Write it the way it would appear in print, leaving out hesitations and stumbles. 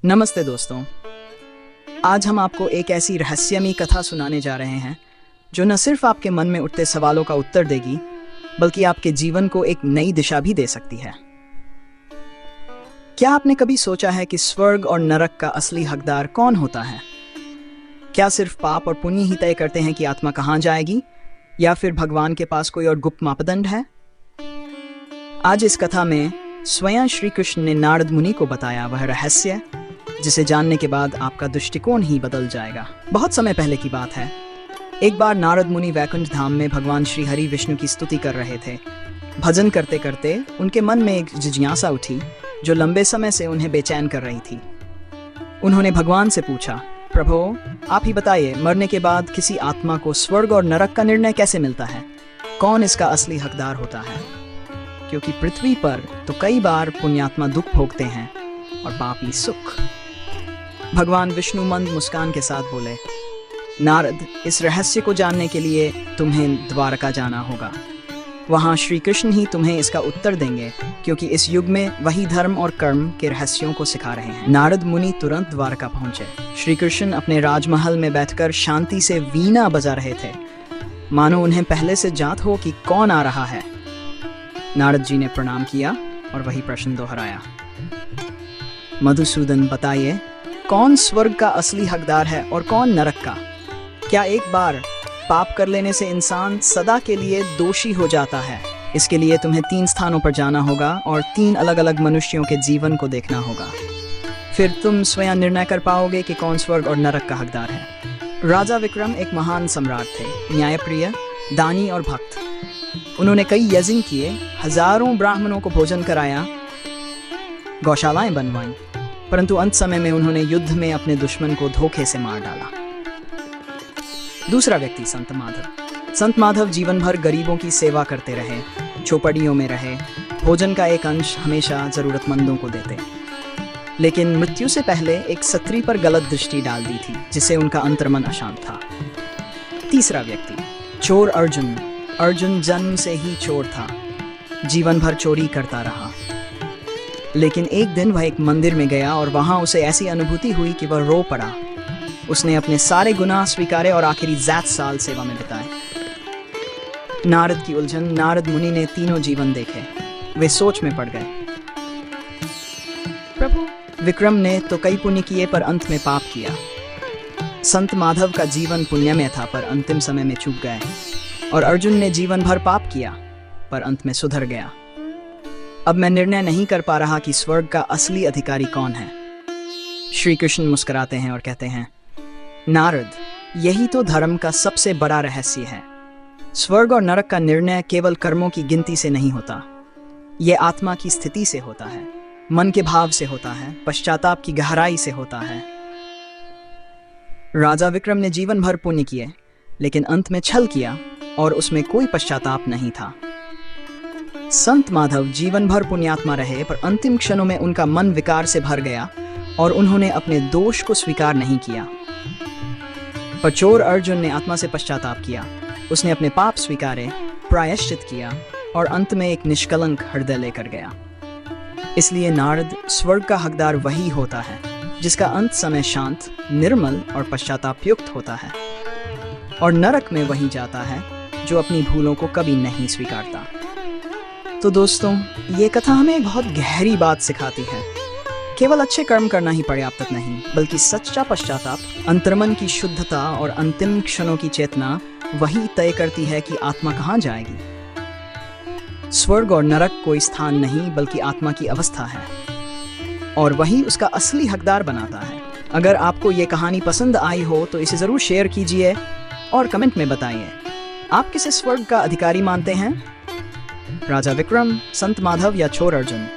नमस्ते दोस्तों। आज हम आपको एक ऐसी रहस्यमयी कथा सुनाने जा रहे हैं जो न सिर्फ आपके मन में उठते सवालों का उत्तर देगी, बल्कि आपके जीवन को एक नई दिशा भी दे सकती है। क्या आपने कभी सोचा है कि स्वर्ग और नरक का असली हकदार कौन होता है? क्या सिर्फ पाप और पुण्य ही तय करते हैं कि आत्मा कहाँ जाएगी, या फिर भगवान के पास कोई और गुप्त मापदंड है? आज इस कथा में स्वयं श्री कृष्ण ने नारद मुनि को बताया वह रहस्य, जिसे जानने के बाद आपका दृष्टिकोण ही बदल जाएगा। बहुत समय पहले की बात है। एक बार नारद मुनि वैकुंठ धाम में भगवान श्री हरि विष्णु की स्तुति कर रहे थे। भजन करते करते उनके मन में एक जिज्ञासा उठी जो लंबे समय से उन्हें बेचैन कर रही थी। उन्होंने भगवान से पूछा, प्रभु आप ही बताइए, मरने के बाद किसी आत्मा को स्वर्ग और नरक का निर्णय कैसे मिलता है? कौन इसका असली हकदार होता है? क्योंकि पृथ्वी पर तो कई बार पुण्यात्मा दुख भोगते हैं और पापी सुख। भगवान विष्णु मंद मुस्कान के साथ बोले, नारद, इस रहस्य को जानने के लिए तुम्हें द्वारका जाना होगा। वहाँ श्री कृष्ण ही तुम्हें इसका उत्तर देंगे, क्योंकि इस युग में वही धर्म और कर्म के रहस्यों को सिखा रहे हैं। नारद मुनि तुरंत द्वारका पहुंचे। श्री कृष्ण अपने राजमहल में बैठकर शांति से वीणा बजा रहे थे, मानो उन्हें पहले से जात हो कि कौन आ रहा है। नारद जी ने प्रणाम किया और वही प्रश्न दोहराया, मधुसूदन बताइए, कौन स्वर्ग का असली हकदार है और कौन नरक का? क्या एक बार पाप कर लेने से इंसान सदा के लिए दोषी हो जाता है? इसके लिए तुम्हें 3 स्थानों पर जाना होगा और 3 अलग अलग मनुष्यों के जीवन को देखना होगा। फिर तुम स्वयं निर्णय कर पाओगे कि कौन स्वर्ग और नरक का हकदार है। राजा विक्रम एक महान सम्राट थे, न्यायप्रिय, दानी और भक्त। उन्होंने कई यज्ञ किए, हजारों ब्राह्मणों को भोजन कराया, गौशालाएं बनवाईं, परंतु अंत समय में उन्होंने युद्ध में अपने दुश्मन को धोखे से मार डाला। दूसरा व्यक्ति संत माधव। संत माधव जीवन भर गरीबों की सेवा करते रहे, झोपड़ियों में रहे, भोजन का एक अंश हमेशा जरूरतमंदों को देते, लेकिन मृत्यु से पहले एक स्त्री पर गलत दृष्टि डाल दी थी, जिससे उनका अंतर्मन अशांत था। तीसरा व्यक्ति चोर अर्जुन। अर्जुन जन्म से ही चोर था, जीवन भर चोरी करता रहा, लेकिन एक दिन वह एक मंदिर में गया और वहां उसे ऐसी अनुभूति हुई कि वह रो पड़ा। उसने अपने सारे गुनाह स्वीकारे और आखिरी 7 साल सेवा में बिताए। नारद की उलझन। नारद मुनि ने तीनों जीवन देखे, वे सोच में पड़ गए। प्रभु, विक्रम ने तो कई पुण्य किए पर अंत में पाप किया। संत माधव का जीवन पुण्य में था पर अंतिम समय में चूक गए, और अर्जुन ने जीवन भर पाप किया पर अंत में सुधर गया। अब मैं निर्णय नहीं कर पा रहा कि स्वर्ग का असली अधिकारी कौन है। श्री कृष्ण मुस्कुराते हैं और कहते हैं, नारद, यही तो धर्म का सबसे बड़ा रहस्य है। स्वर्ग और नरक का निर्णय केवल कर्मों की गिनती से नहीं होता, यह आत्मा की स्थिति से होता है, मन के भाव से होता है, पश्चाताप की गहराई से होता है। राजा विक्रम ने जीवन भर पुण्य किए, लेकिन अंत में छल किया और उसमें कोई पश्चाताप नहीं था। संत माधव जीवन भर पुण्यात्मा रहे, पर अंतिम क्षणों में उनका मन विकार से भर गया और उन्होंने अपने दोष को स्वीकार नहीं किया। पर चोर अर्जुन ने आत्मा से पश्चाताप किया, उसने अपने पाप स्वीकारे, प्रायश्चित किया और अंत में एक निष्कलंक हृदय लेकर गया। इसलिए नारद, स्वर्ग का हकदार वही होता है जिसका अंत समय शांत, निर्मल और पश्चातापयुक्त होता है, और नरक में वही जाता है जो अपनी भूलों को कभी नहीं स्वीकारता। तो दोस्तों, ये कथा हमें एक बहुत गहरी बात सिखाती है। केवल अच्छे कर्म करना ही पर्याप्त नहीं, बल्कि सच्चा पश्चाताप, अंतर्मन की शुद्धता और अंतिम क्षणों की चेतना वही तय करती है कि आत्मा कहाँ जाएगी। स्वर्ग और नरक कोई स्थान नहीं, बल्कि आत्मा की अवस्था है, और वही उसका असली हकदार बनाता है। अगर आपको ये कहानी पसंद आई हो तो इसे जरूर शेयर कीजिए और कमेंट में बताइए, आप किसे स्वर्ग का अधिकारी मानते हैं? राजा विक्रम, संत माधव या चोर अर्जुन?